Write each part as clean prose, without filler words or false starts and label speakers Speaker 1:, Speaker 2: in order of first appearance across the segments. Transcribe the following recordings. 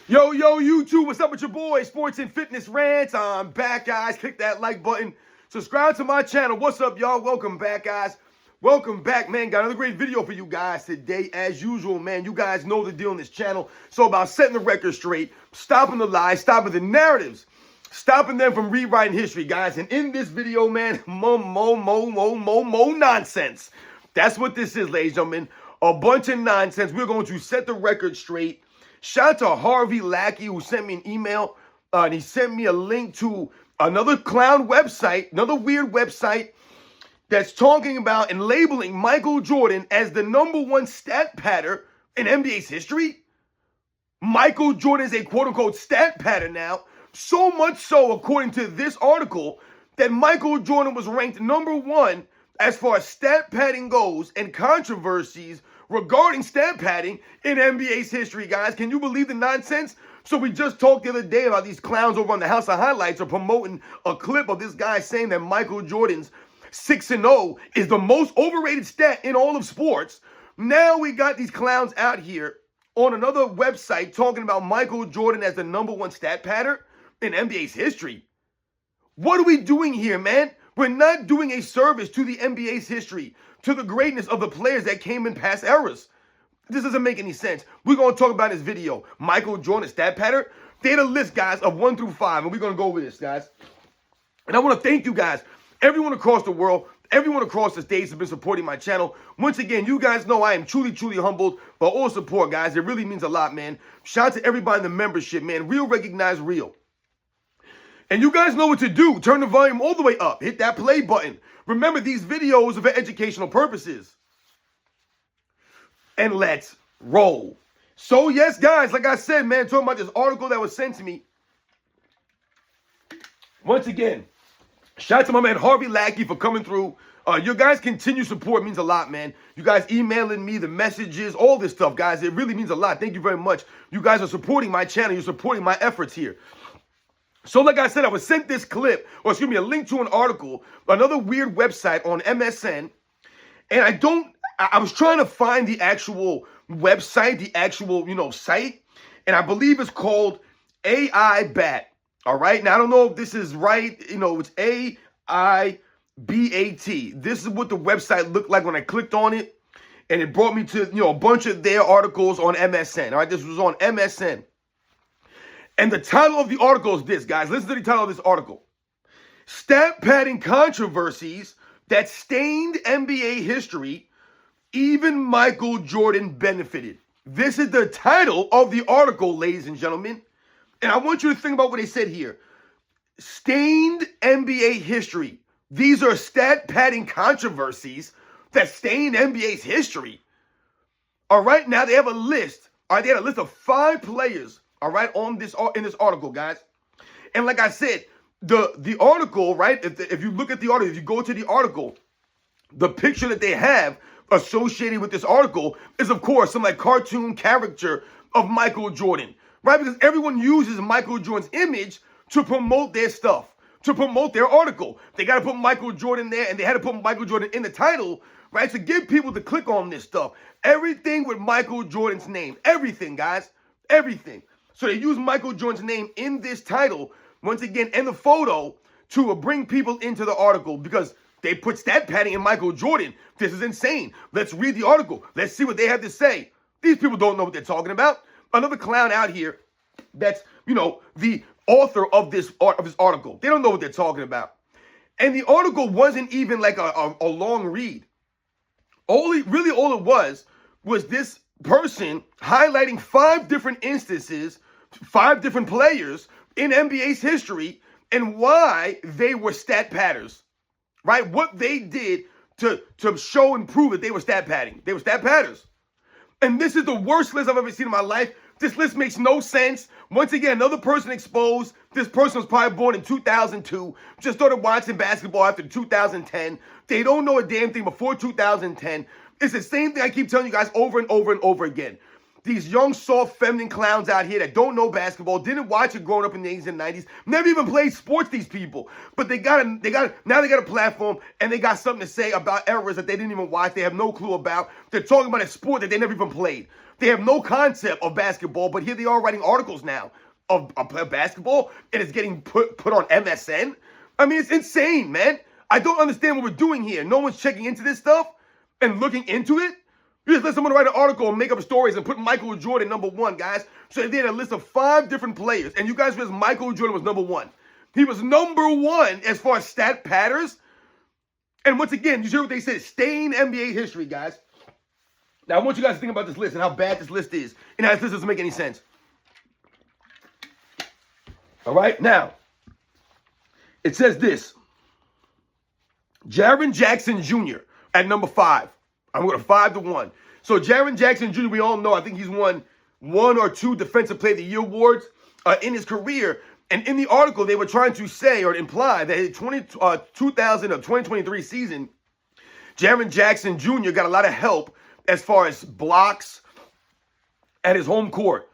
Speaker 1: Yo, YouTube, what's up with your boy, Sports and Fitness Rants? I'm back, guys. Click that like button. Subscribe to my channel. What's up, y'all? Welcome back, guys. Welcome back, man. Got another great video for you guys today, as usual, man. You guys know the deal on this channel. So about setting the record straight, stopping the lies, stopping the narratives, stopping them from rewriting history, guys. And in this video, man, mo nonsense. That's what this is, ladies and gentlemen. A bunch of nonsense. We're going to set the record straight. Shout out to Harvey Lackey, who sent me an email, and he sent me a link to another clown website, another weird website that's talking about and labeling Michael Jordan as the #1 stat patter in NBA's history. Michael Jordan is a quote-unquote stat patter now, so much so, according to this article, that Michael Jordan was ranked #1 as far as stat padding goes and controversies regarding stat padding in NBA's history, guys. Can you believe the nonsense? So we just talked the other day about these clowns over on the House of Highlights are promoting a clip of this guy saying that Michael Jordan's 6-0 is the most overrated stat in all of sports. Now we got these clowns out here on another website talking about Michael Jordan as the #1 stat patter in NBA's history. What are we doing here, man? We're not doing a service to the NBA's history, to the greatness of the players that came in past eras. This doesn't make any sense. We're going to talk about in this video. Michael Jordan stat pattern. They had a list, guys, of 1 through 5, and we're going to go over this, guys. And I want to thank you guys, everyone across the world, everyone across the states has been supporting my channel. Once again, you guys know I am truly, truly humbled by all support, guys. It really means a lot, man. Shout out to everybody in the membership, man. Real recognize real. And you guys know what to do. Turn the volume all the way up. Hit that play button. Remember, these videos are for educational purposes. And let's roll. So, yes, guys, like I said, man, talking about this article that was sent to me. Once again, shout out to my man Harvey Lackey for coming through. Your guys' continued support means a lot, man. You guys emailing me, the messages, all this stuff, guys. It really means a lot. Thank you very much. You guys are supporting my channel. You're supporting my efforts here. So like I said, I was sent this clip, or excuse me, a link to an article, another weird website on MSN, and I was trying to find the actual website, the actual, site, and I believe it's called AI Bat, all right? Now, I don't know if this is right, it's AIBAT. This is what the website looked like when I clicked on it, and it brought me to, a bunch of their articles on MSN, all right? This was on MSN. And the title of the article is this, guys. Listen to the title of this article. Stat padding controversies that stained NBA history, even Michael Jordan benefited. This is the title of the article, ladies and gentlemen. And I want you to think about what they said here. Stained NBA history. These are stat padding controversies that stained NBA's history. All right, now they have a list. All right, they had a list of 5 players. All right, in this article, guys. And like I said, the article, right, if you look at the article, if you go to the article, the picture that they have associated with this article is, of course, some like cartoon character of Michael Jordan, right? Because everyone uses Michael Jordan's image to promote their stuff, to promote their article. They got to put Michael Jordan there, and they had to put Michael Jordan in the title, right, to get people to click on this stuff. Everything with Michael Jordan's name. Everything, guys. Everything. So they use Michael Jordan's name in this title, once again, and the photo to bring people into the article because they put stat padding in Michael Jordan. This is insane. Let's read the article. Let's see what they have to say. These people don't know what they're talking about. Another clown out here that's, the author of this article. They don't know what they're talking about. And the article wasn't even like a long read. All it was this person highlighting 5 different instances, 5 different players in NBA's history and why they were stat padders, right? What they did to show and prove that they were stat padding. They were stat padders. And this is the worst list I've ever seen in my life. This list makes no sense. Once again, another person exposed. This person was probably born in 2002, just started watching basketball after 2010. They don't know a damn thing before 2010. It's the same thing I keep telling you guys over and over and over again. these young, soft, feminine clowns out here that don't know basketball, didn't watch it growing up in the 80s and 90s, never even played sports, these people. But now they got a platform, and they got something to say about eras that they didn't even watch, they have no clue about. They're talking about a sport that they never even played. They have no concept of basketball, but here they are writing articles now of basketball, and it's getting put on MSN. I mean, it's insane, man. I don't understand what we're doing here. No one's checking into this stuff and looking into it. You just let someone write an article and make up stories and put Michael Jordan #1, guys. So they had a list of 5 different players, and you guys realized Michael Jordan was #1. He was #1 as far as stat patterns. And once again, you hear what they said, staying NBA history, guys. Now, I want you guys to think about this list and how bad this list is, and how this list doesn't make any sense. All right, now, it says this. Jaren Jackson Jr. at #5. I'm going to 5-1. So Jaren Jackson Jr., we all know, I think he's won 1 or 2 Defensive Player of the Year awards in his career. And in the article, they were trying to say or imply that in 2023 season, Jaren Jackson Jr. got a lot of help as far as blocks at his home court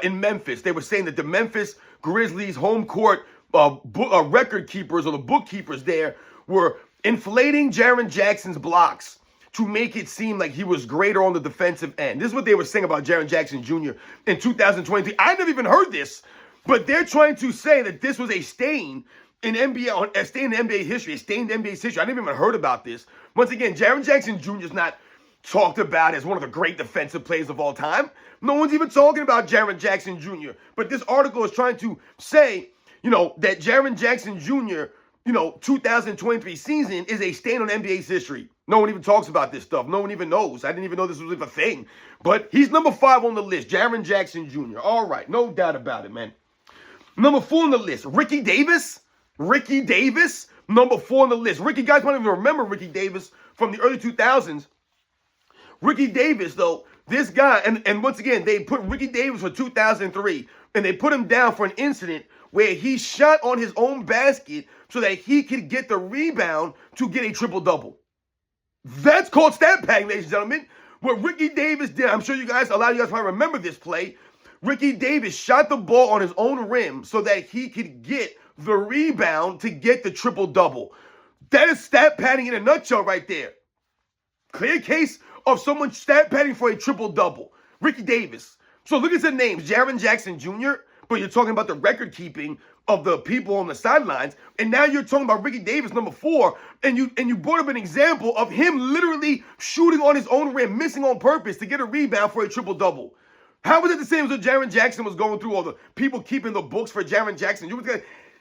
Speaker 1: in Memphis. They were saying that the Memphis Grizzlies home court record keepers or the bookkeepers there were inflating Jaren Jackson's blocks to make it seem like he was greater on the defensive end. This is what they were saying about Jaren Jackson Jr. in 2023. I never even heard this, but they're trying to say that this was a stain in NBA, a stain in NBA history, a stain in NBA history. I never even heard about this. Once again, Jaren Jackson Jr. is not talked about as one of the great defensive players of all time. No one's even talking about Jaren Jackson Jr. But this article is trying to say, that Jaren Jackson Jr., 2023 season is a stain on NBA's history. No one even talks about this stuff. No one even knows. I didn't even know this was a thing. But he's #5 on the list, Jaren Jackson Jr. All right, no doubt about it, man. #4 on the list, Ricky Davis. Ricky Davis, #4 on the list. Ricky, guys might even remember Ricky Davis from the early 2000s. Ricky Davis, though, this guy, and once again, they put Ricky Davis for 2003, and they put him down for an incident where he shot on his own basket so that he could get the rebound to get a triple-double. That's called stat padding, ladies and gentlemen. What Ricky Davis did, I'm sure a lot of you guys probably remember this play. Ricky Davis shot the ball on his own rim so that he could get the rebound to get the triple-double. That is stat padding in a nutshell right there. Clear case of someone stat padding for a triple-double. Ricky Davis. So look at the names, Jaren Jackson Jr., but you're talking about the record keeping of the people on the sidelines, and now you're talking about Ricky Davis, #4, and you brought up an example of him literally shooting on his own rim, missing on purpose to get a rebound for a triple-double. How was it the same as what Jaren Jackson was going through, or the people keeping the books for Jaren Jackson?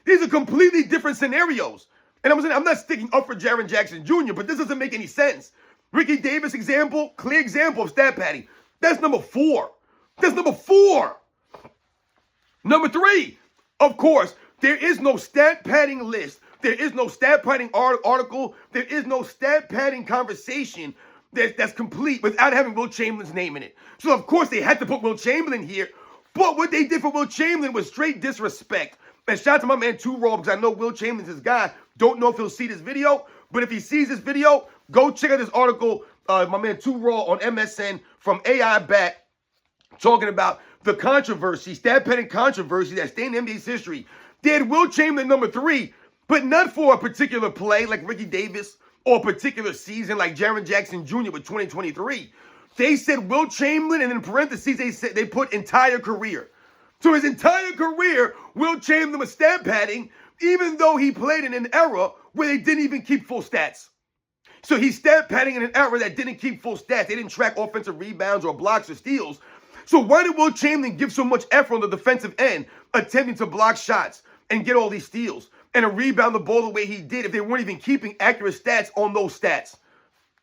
Speaker 1: These are completely different scenarios. And I'm not sticking up for Jaren Jackson Jr., but this doesn't make any sense. Ricky Davis example, clear example of stat padding. That's #4. That's #4. #3, of course, there is no stat padding list. There is no stat padding article. There is no stat padding conversation that's complete without having Wilt Chamberlain's name in it. So, of course, they had to put Wilt Chamberlain here. But what they did for Wilt Chamberlain was straight disrespect. And shout out to my man 2Raw, because I know Wilt Chamberlain's his guy. Don't know if he'll see this video. But if he sees this video, go check out this article, my man 2Raw on MSN from AI Bat, talking about the controversy, stat padding controversy that stained NBA's history. They had Wilt Chamberlain #3, but not for a particular play like Ricky Davis or a particular season like Jaren Jackson Jr. with 2023. They said Wilt Chamberlain, and in parentheses, they put entire career. So his entire career, Wilt Chamberlain was stat padding, even though he played in an era where they didn't even keep full stats. So he's stat padding in an era that didn't keep full stats. They didn't track offensive rebounds or blocks or steals. So why did Wilt Chamberlain give so much effort on the defensive end, attempting to block shots and get all these steals and rebound the ball the way he did if they weren't even keeping accurate stats on those stats?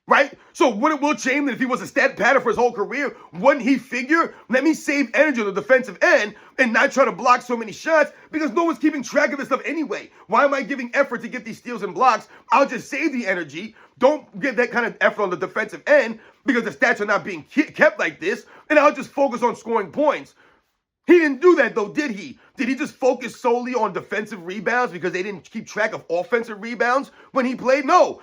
Speaker 1: Right? So wouldn't Wilt Chamberlain, if he was a stat padder for his whole career, wouldn't he figure, let me save energy on the defensive end and not try to block so many shots because no one's keeping track of this stuff anyway? Why am I giving effort to get these steals and blocks? I'll just save the energy. Don't give that kind of effort on the defensive end because the stats are not being kept like this, and I'll just focus on scoring points. He didn't do that, though, did he? Did he just focus solely on defensive rebounds because they didn't keep track of offensive rebounds when he played? No.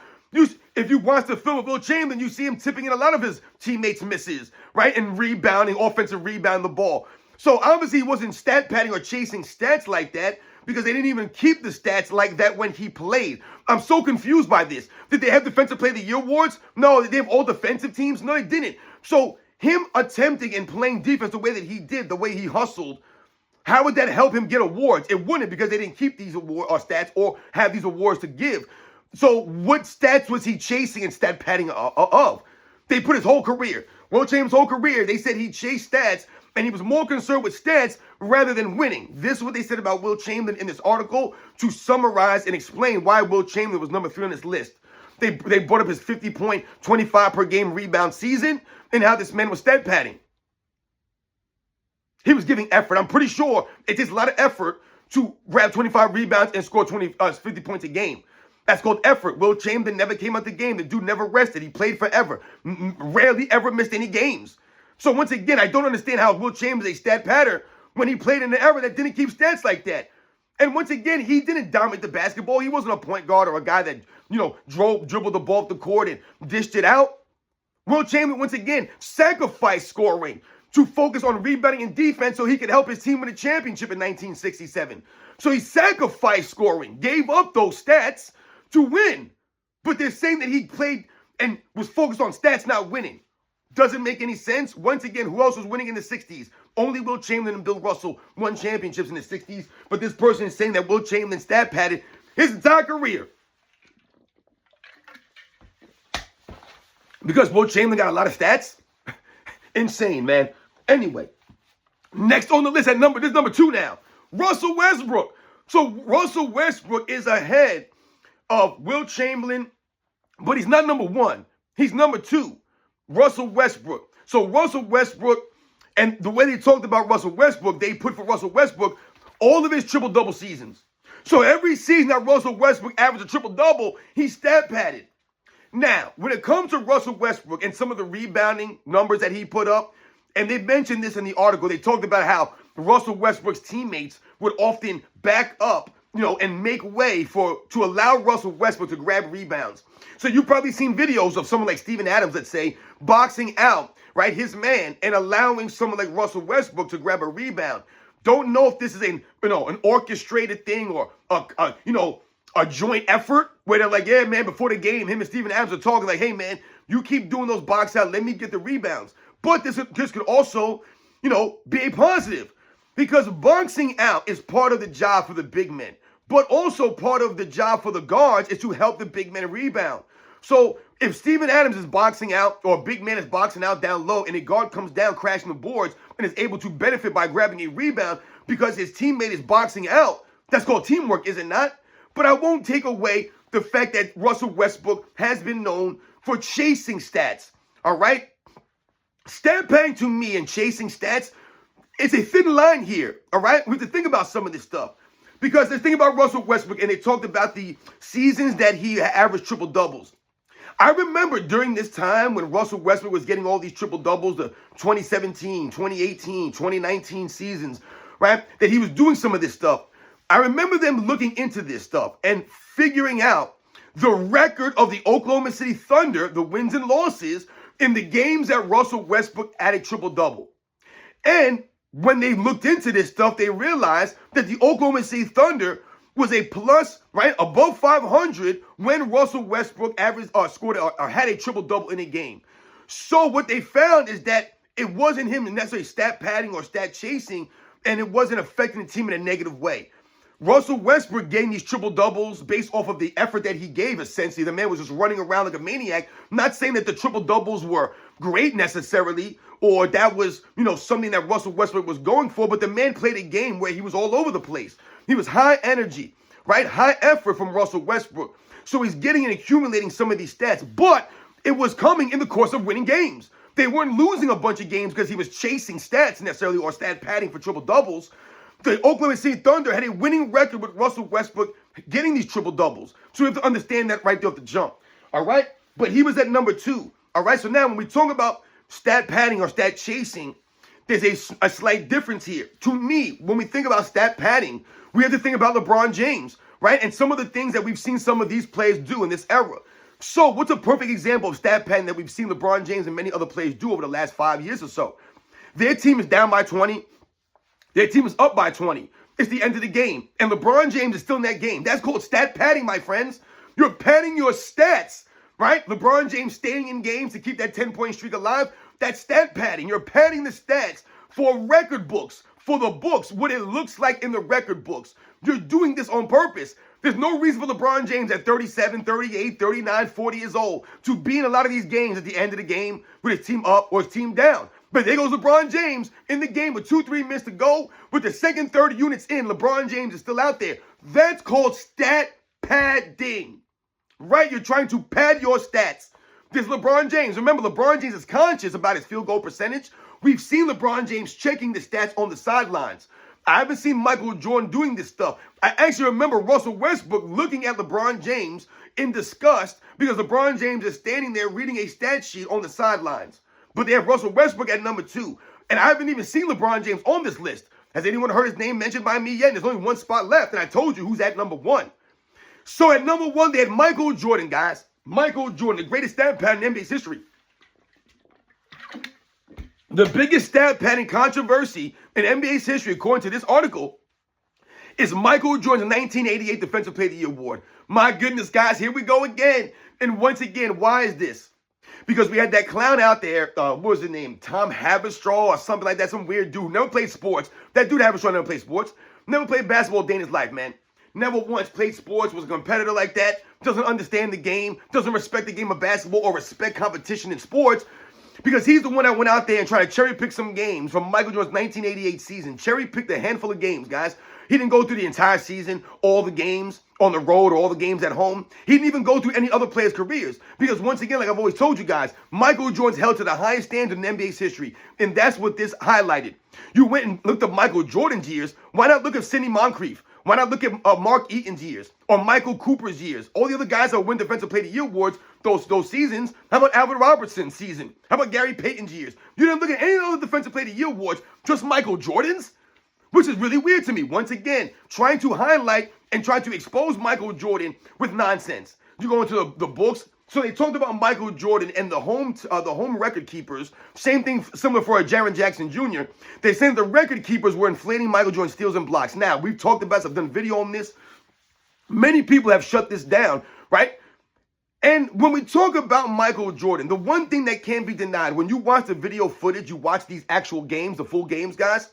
Speaker 1: if you watch the film of Wilt Chamberlain, you see him tipping in a lot of his teammates' misses, right? And rebounding, offensive rebound the ball. So obviously he wasn't stat padding or chasing stats like that because they didn't even keep the stats like that when he played. I'm so confused by this. Did they have Defensive Player of the Year awards? No. Did they have all defensive teams? No, they didn't. So him attempting and playing defense the way that he did, the way he hustled, how would that help him get awards? It wouldn't, because they didn't keep these award or stats or have these awards to give. So what stats was he chasing and stat padding of? They put his whole career. Wilt Chamberlain's whole career, they said he chased stats and he was more concerned with stats rather than winning. This is what they said about Wilt Chamberlain in this article to summarize and explain why Wilt Chamberlain was number 3 on this list. They brought up his 50-point, 25 per game rebound season and how this man was stat padding. He was giving effort. I'm pretty sure it takes a lot of effort to grab 25 rebounds and score 50 points a game. That's called effort. Wilt Chamberlain never came out the game. The dude never rested. He played forever. Rarely ever missed any games. So once again, I don't understand how Wilt Chamberlain is a stat padder when he played in an era that didn't keep stats like that. And once again, he didn't dominate the basketball. He wasn't a point guard or a guy that, dribbled the ball up the court and dished it out. Wilt Chamberlain, once again, sacrificed scoring to focus on rebounding and defense so he could help his team win a championship in 1967. So he sacrificed scoring, gave up those stats to win. But they're saying that he played and was focused on stats, not winning. Doesn't make any sense. Once again, who else was winning in the 60s? Only Wilt Chamberlain and Bill Russell won championships in the 60s. But this person is saying that Wilt Chamberlain stat padded his entire career. Because Wilt Chamberlain got a lot of stats? Insane, man. Anyway, next on the list this is number 2 now. Russell Westbrook. So Russell Westbrook is ahead of Wilt Chamberlain, but he's not number 1. He's number 2. Russell Westbrook. So Russell Westbrook, and the way they talked about Russell Westbrook, they put for Russell Westbrook all of his triple-double seasons. So every season that Russell Westbrook averaged a triple-double, he stat padded. Now, when it comes to Russell Westbrook and some of the rebounding numbers that he put up, and they mentioned this in the article, they talked about how Russell Westbrook's teammates would often back up, and make way to allow Russell Westbrook to grab rebounds. So you've probably seen videos of someone like Steven Adams, let's say, boxing out, right, his man and allowing someone like Russell Westbrook to grab a rebound. Don't know if this is an orchestrated thing or a joint effort where they're like, yeah, man, before the game, him and Steven Adams are talking like, hey, man, you keep doing those box out, let me get the rebounds. But this could also, be a positive, because boxing out is part of the job for the big men, but also part of the job for the guards is to help the big men rebound. So if Steven Adams is boxing out or a big man is boxing out down low and a guard comes down crashing the boards and is able to benefit by grabbing a rebound because his teammate is boxing out, that's called teamwork, is it not? But I won't take away the fact that Russell Westbrook has been known for chasing stats, all right? Stat padding to me and chasing stats, it's a thin line here, all right? We have to think about some of this stuff. Because they think about Russell Westbrook, and they talked about the seasons that he averaged triple-doubles. I remember during this time when Russell Westbrook was getting all these triple-doubles, the 2017, 2018, 2019 seasons, right, that he was doing some of this stuff. I remember them looking into this stuff and figuring out the record of the Oklahoma City Thunder, the wins and losses, in the games that Russell Westbrook had a triple-double. And when they looked into this stuff, they realized that the Oklahoma City Thunder was a plus, right, above 500 when Russell Westbrook averaged scored or had a triple-double in a game. So what they found is that it wasn't him necessarily stat padding or stat chasing, and it wasn't affecting the team in a negative way. Russell Westbrook getting these triple-doubles based off of the effort that he gave, essentially. The man was just running around like a maniac. Not saying that the triple-doubles were great necessarily, or that was, something that Russell Westbrook was going for, but the man played a game where he was all over the place. He was high energy, right? High effort from Russell Westbrook. So he's getting and accumulating some of these stats, but it was coming in the course of winning games. They weren't losing a bunch of games because he was chasing stats necessarily or stat padding for triple-doubles. The Oklahoma City Thunder had a winning record with Russell Westbrook getting these triple-doubles. So we have to understand that right there off the jump, all right? But he was at number 2, all right? So now when we talk about stat padding or stat chasing, there's a slight difference here. To me, when we think about stat padding, we have to think about LeBron James, right? And some of the things that we've seen some of these players do in this era. So what's a perfect example of stat padding that we've seen LeBron James and many other players do over the last 5 years or so? Their team is down by 20. Their team is up by 20. It's the end of the game. And LeBron James is still in that game. That's called stat padding, my friends. You're padding your stats, right? LeBron James staying in games to keep that 10-point streak alive. That's stat padding. You're padding the stats for record books, for the books, what it looks like in the record books. You're doing this on purpose. There's no reason for LeBron James at 37, 38, 39, 40 years old to be in a lot of these games at the end of the game with his team up or his team down. But there goes LeBron James in the game with 2-3 minutes to go. With the second, third units in, LeBron James is still out there. That's called stat padding, right? You're trying to pad your stats. This LeBron James. Remember, LeBron James is conscious about his field goal percentage. We've seen LeBron James checking the stats on the sidelines. I haven't seen Michael Jordan doing this stuff. I actually remember Russell Westbrook looking at LeBron James in disgust because LeBron James is standing there reading a stat sheet on the sidelines. But they have Russell Westbrook at number 2. And I haven't even seen LeBron James on this list. Has anyone heard his name mentioned by me yet? There's only one spot left, and I told you who's at number 1. So at number 1, they had Michael Jordan, guys. Michael Jordan, the greatest stat pad in NBA's history. The biggest stat padding controversy in NBA's history, according to this article, is Michael Jordan's 1988 Defensive Player of the Year award. My goodness, guys, here we go again. And once again, why is this? Because we had that clown out there, what was his name? Tom Haverstraw or something like that, some weird dude. Never played sports. That dude Haverstraw never played sports. Never played basketball a day in his life, man. Never once played sports, was a competitor like that. Doesn't understand the game. Doesn't respect the game of basketball or respect competition in sports. Because he's the one that went out there and tried to cherry pick some games from Michael Jordan's 1988 season. Cherry picked a handful of games, guys. He didn't go through the entire season, all the games on the road or all the games at home. He didn't even go through any other players' careers. Because once again, like I've always told you guys, Michael Jordan's held to the highest standard in NBA's history. And that's what this highlighted. You went and looked up Michael Jordan's years. Why not look at Sidney Moncrief? Why not look at Mark Eaton's years or Michael Cooper's years? All the other guys that win Defensive Player of the Year awards those seasons. How about Alvin Robertson's season? How about Gary Payton's years? You didn't look at any other Defensive Player of the Year awards, just Michael Jordan's, which is really weird to me. Once again, trying to highlight and try to expose Michael Jordan with nonsense. You go into the books. So they talked about Michael Jordan and the home record keepers. Same thing, similar for Jaren Jackson Jr. They said the record keepers were inflating Michael Jordan's steals and blocks. Now, we've talked about this. I've done video on this. Many people have shut this down, right? And when we talk about Michael Jordan, the one thing that can't be denied, when you watch the video footage, you watch these actual games, the full games, guys,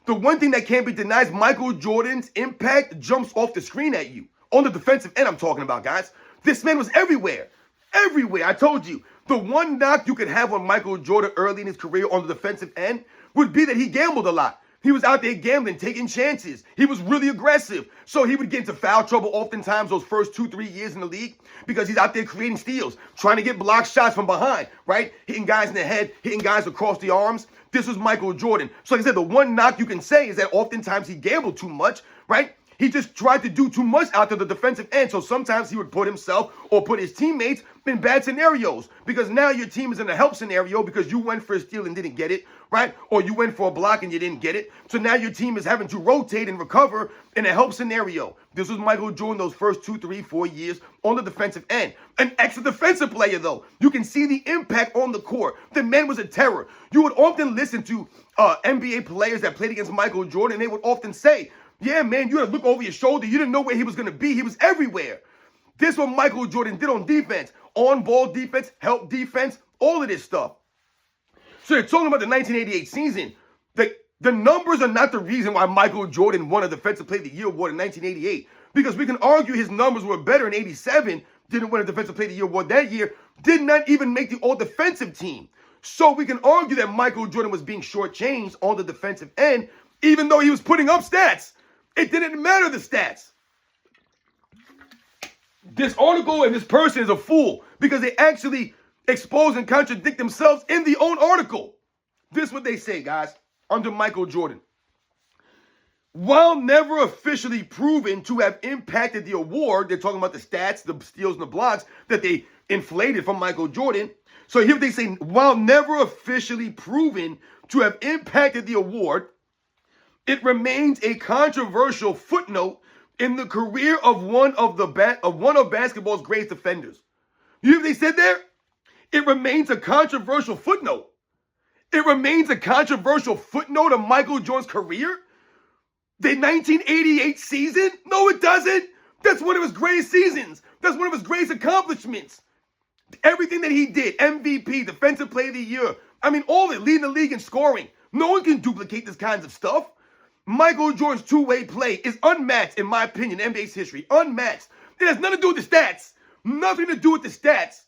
Speaker 1: the one thing that can't be denied is Michael Jordan's impact jumps off the screen at you. On the defensive end, I'm talking about, guys. This man was everywhere. Everywhere. I told you, the one knock you could have on Michael Jordan early in his career on the defensive end would be that he gambled a lot. He was out there gambling, taking chances. He was really aggressive. So he would get into foul trouble oftentimes those first 2-3 years in the league because he's out there creating steals, trying to get block shots from behind, right? Hitting guys in the head, hitting guys across the arms. This was Michael Jordan. So like I said, the one knock you can say is that oftentimes he gambled too much, right? He just tried to do too much out to the defensive end. So sometimes he would put himself or put his teammates in bad scenarios because now your team is in a help scenario because you went for a steal and didn't get it, right? Or you went for a block and you didn't get it. So now your team is having to rotate and recover in a help scenario. This was Michael Jordan those first 2, 3, 4 years on the defensive end. An extra defensive player, though. You can see the impact on the court. The man was a terror. You would often listen to NBA players that played against Michael Jordan, and they would often say, yeah, man, you had to look over your shoulder. You didn't know where he was going to be. He was everywhere. This is what Michael Jordan did on defense. On-ball defense, help defense, all of this stuff. So you're talking about the 1988 season. The numbers are not the reason why Michael Jordan won a Defensive Player of the Year award in 1988. Because we can argue his numbers were better in 87, didn't win a Defensive Player of the Year award that year, did not even make the all-defensive team. So we can argue that Michael Jordan was being shortchanged on the defensive end, even though he was putting up stats. It didn't matter the stats. This article and this person is a fool because they actually expose and contradict themselves in the own article. This is what they say, guys, under Michael Jordan. While never officially proven to have impacted the award, they're talking about the stats, the steals, and the blocks that they inflated from Michael Jordan. So here they say, while never officially proven to have impacted the award, it remains a controversial footnote in the career of one of basketball's greatest defenders. You hear what they said there? It remains a controversial footnote. It remains a controversial footnote of Michael Jordan's career. The 1988 season? No, it doesn't. That's one of his greatest seasons. That's one of his greatest accomplishments. Everything that he did, MVP, Defensive Player of the Year, I mean, all of it, leading the league in scoring. No one can duplicate this kinds of stuff. Michael Jordan's two-way play is unmatched, in my opinion, in NBA's history. Unmatched. It has nothing to do with the stats. Nothing to do with the stats.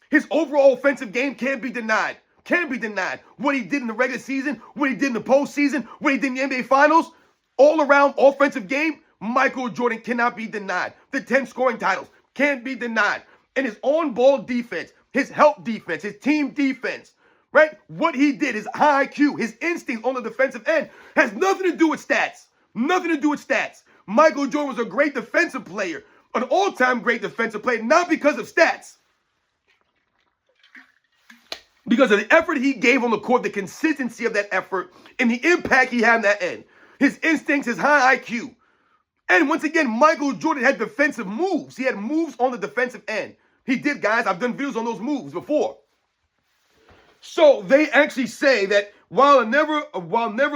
Speaker 1: His overall offensive game can't be denied. Can't be denied. What he did in the regular season, what he did in the postseason, what he did in the NBA Finals, all-around offensive game, Michael Jordan cannot be denied. The 10 scoring titles can't be denied. And his on-ball defense, his help defense, his team defense, right? What he did, his high IQ, his instincts on the defensive end has nothing to do with stats. Nothing to do with stats. Michael Jordan was a great defensive player, an all-time great defensive player, not because of stats. Because of the effort he gave on the court, the consistency of that effort, and the impact he had on that end. His instincts, his high IQ. And once again, Michael Jordan had defensive moves. He had moves on the defensive end. He did, guys. I've done videos on those moves before. So they actually say that while never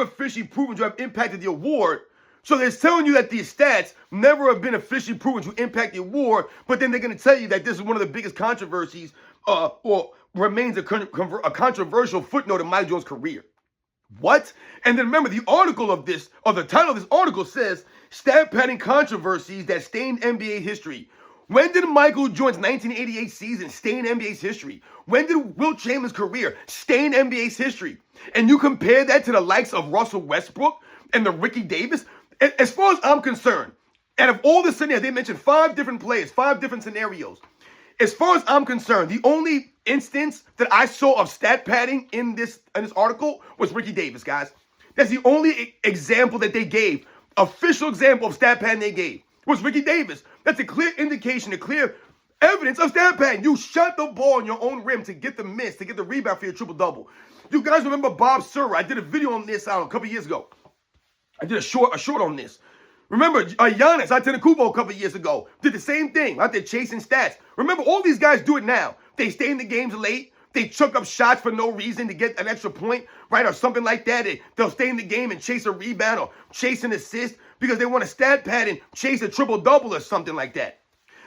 Speaker 1: officially proven to have impacted the award, so they're telling you that these stats never have been officially proven to impact the award, but then they're going to tell you that this is one of the biggest controversies or remains a controversial footnote in Michael Jordan's career. What? And then remember, the article of this, or the title of this article says, Stat Padding Controversies That Stained NBA History. When did Michael Jordan's 1988 season stain NBA's history? When did Wilt Chamberlain's career stain NBA's history? And you compare that to the likes of Russell Westbrook and the Ricky Davis? As far as I'm concerned, out of all the scenarios, they mentioned 5 different players, 5 different scenarios. As far as I'm concerned, the only instance that I saw of stat padding in this article was Ricky Davis, guys. That's the only example that they gave, official example of stat padding they gave, was Ricky Davis. That's a clear indication, a clear evidence of stat padding. You shot the ball on your own rim to get the miss, to get the rebound for your triple-double. You guys remember Bob Sura? I did a video on this a couple years ago. I did a short on this. Remember, Giannis Antetokounmpo a couple years ago did the same thing, right? They're chasing stats. Remember, all these guys do it now. They stay in the games late. They chuck up shots for no reason to get an extra point, right? Or something like that. They'll stay in the game and chase a rebound or chase an assist because they want to stat pad and chase a triple-double or something like that.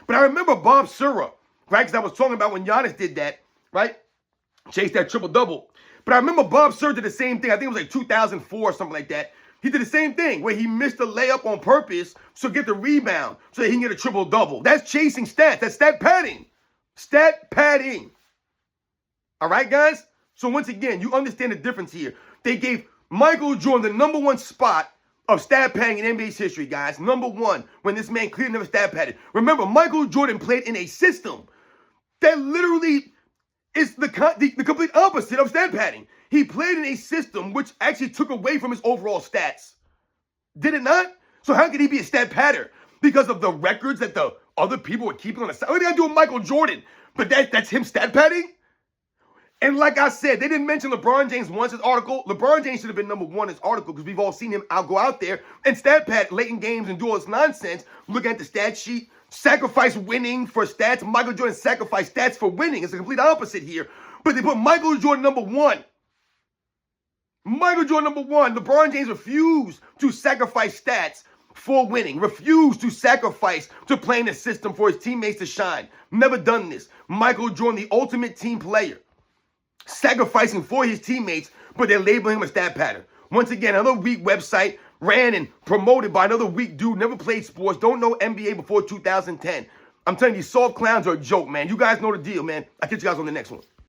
Speaker 1: But I remember Bob Sura, right? Because I was talking about when Giannis did that, right? Chase that triple-double. But I remember Bob Sura did the same thing. I think it was like 2004 or something like that. He did the same thing where he missed the layup on purpose to get the rebound so that he can get a triple-double. That's chasing stats. That's stat padding. Stat padding. All right, guys? So once again, you understand the difference here. They gave Michael Jordan the #1 spot of stat padding in NBA's history, guys. #1, when this man clearly never stat padded. Remember, Michael Jordan played in a system that literally is the complete opposite of stat padding. He played in a system which actually took away from his overall stats. Did it not? So how could he be a stat padder? Because of the records that the other people were keeping on the side. What did I do with Michael Jordan? But that's him stat padding? And like I said, they didn't mention LeBron James once in this article. LeBron James should have been #1 in this article because we've all seen him go out there and stat pad late in games and do all this nonsense. Look at the stat sheet. Sacrifice winning for stats. Michael Jordan sacrificed stats for winning. It's the complete opposite here. But they put Michael Jordan #1. Michael Jordan #1. LeBron James refused to sacrifice stats for winning. Refused to sacrifice to play in the system for his teammates to shine. Never done this. Michael Jordan, the ultimate team player. Sacrificing for his teammates, but they're labeling him a stat pattern. Once again, another weak website ran and promoted by another weak dude, never played sports, don't know NBA before 2010. I'm telling you, these soft clowns are a joke, man. You guys know the deal, man. I'll catch you guys on the next one.